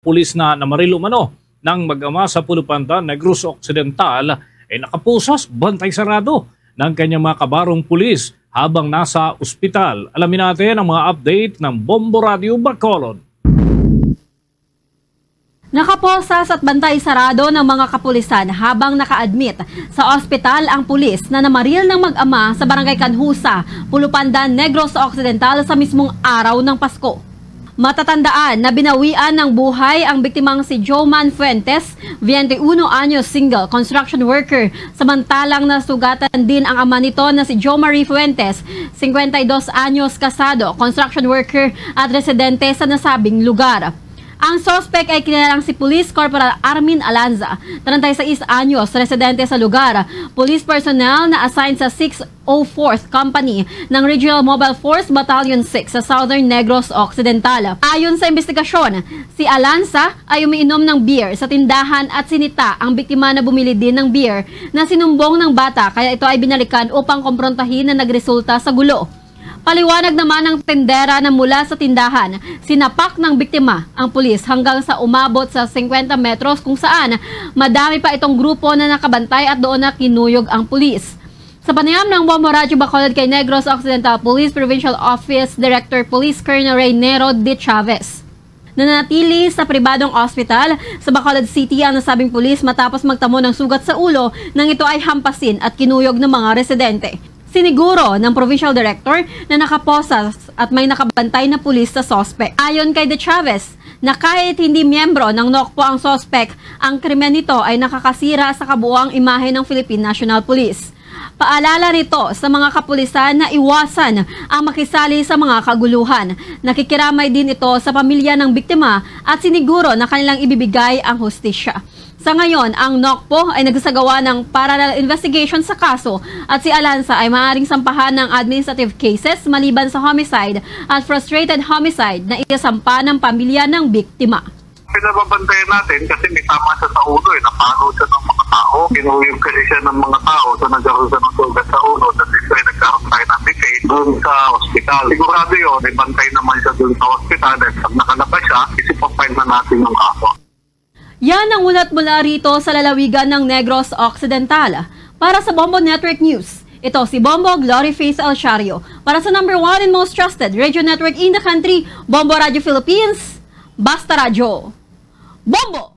Pulis na namaril umano ng mag-ama sa Pulupantan, Negros Occidental ay nakapusas, bantay sarado ng kanyang mga kabarong pulis habang nasa ospital. Alamin natin ang mga update ng Bombo Radio Bacolod. Nakaposas at bantay sarado ng mga kapulisan habang naka-admit sa ospital ang pulis na namaril ng mag-ama sa Barangay Canhusa, Pulupantan, Negros Occidental sa mismong araw ng Pasko. Matatandaan na binawian ng buhay ang biktimang si Joman Fuentes, 21 anyos, single, construction worker. Samantalang nasugatan din ang ama nito na si Jo Marie Fuentes, 52 anyos, kasado, construction worker at residente sa nasabing lugar. Ang suspect ay kinilalang si Police Corporal Armin Alanza, 36 anyos, residente sa lugar, police personnel na assigned sa 604th Company ng Regional Mobile Force Battalion 6 sa Southern Negros Occidental. Ayon sa investigasyon, si Alanza ay umiinom ng beer sa tindahan at sinita ang biktima na bumili din ng beer na sinumbong ng bata, kaya ito ay binalikan upang kumprontahin na nagresulta sa gulo. Paliwanag naman ng tendera na mula sa tindahan, sinapak ng biktima ang pulis hanggang sa umabot sa 50 metros kung saan madami pa itong grupo na nakabantay at doon na kinuyog ang pulis. Sa panayam ng Bombo Radio Bacolod kay Negros Occidental Police Provincial Office Director Police Colonel Reynero de Chavez, nanatili sa pribadong ospital sa Bacolod City ang nasabing pulis matapos magtamo ng sugat sa ulo nang ito ay hampasin at kinuyog ng mga residente. Siniguro ng Provincial Director na nakaposas at may nakabantay na pulis sa sospek. Ayon kay De Chavez, na kahit hindi miyembro ng NOCPO ang sospek, ang krimen nito ay nakakasira sa kabuuang imahe ng Philippine National Police. Paalala nito sa mga kapulisan na iwasan ang makisali sa mga kaguluhan. Nakikiramay din ito sa pamilya ng biktima at siniguro na kanilang ibibigay ang hustisya. Sa ngayon, ang NOCPO ay nagsasagawa ng parallel investigation sa kaso at si Alanza ay maaaring sampahan ng administrative cases maliban sa homicide at frustrated homicide na isasampa ng pamilya ng biktima. Pinababantayan natin kasi may tama siya sa ulo, napano siya ng mga tao, kinuyog kasi siya ng mga tao, so nagkaroon siya ng sugat sa ulo, at nagkaroon tayo ng decay doon sa ospital. Sigurado yun, ibantay naman siya doon sa ospital, at pag nakalabas siya, isipapile na natin yung kaso. Yan ang ulat mula rito sa lalawigan ng Negros Occidental. Para sa Bombo Network News, ito si Bombo Glory Face Alciario. Para sa #1 and most trusted radio network in the country, Bombo Radio Philippines, Basta Radio. Bombo!